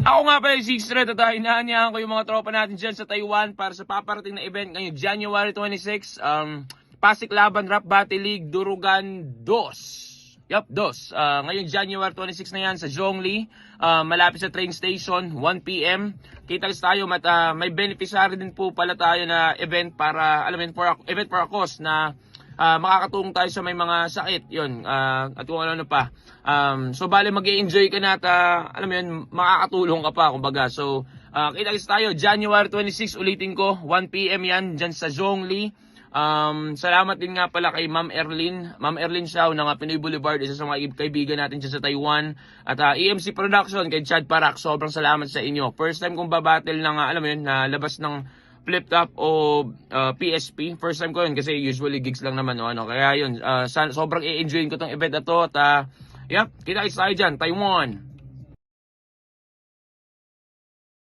Ako nga pala si Sixred at hinahanyahan ko yung mga tropa natin dyan sa Taiwan para sa paparating na event ngayong January 26. Pasig Laban Rap Battle League Durugan 2. Yup, 2. Ngayong January 26 na yan sa Zhongli. Malapit sa train station, 1 PM. Kita-kits tayo at may beneficiary din po pala tayo na event para, alam mo yun, event for a cause na makakatulong tayo sa may mga sakit. Yun, at kung ano pa. So bale mag-i-enjoy ka na at alam mo yun, makakatulong ka pa kumbaga. So kita-kits tayo January 26, ulitin ko, 1 PM yan dyan sa Zhongli. Salamat din nga pala kay Ma'am Erlyn. Ma'am Erlyn Xiao ng Pinoy Boulevard, isa sa mga kaibigan natin dyan sa Taiwan. At EMC Production kay Chad Parak, sobrang salamat sa inyo. First time kong babattle ng alam mo yun, na labas ng flip top o PSP. First time ko yun kasi usually gigs lang naman o ano. Kaya yun, sobrang i-enjoyin ko tong event na to. At yep, kita-kits tayo dyan, Taiwan.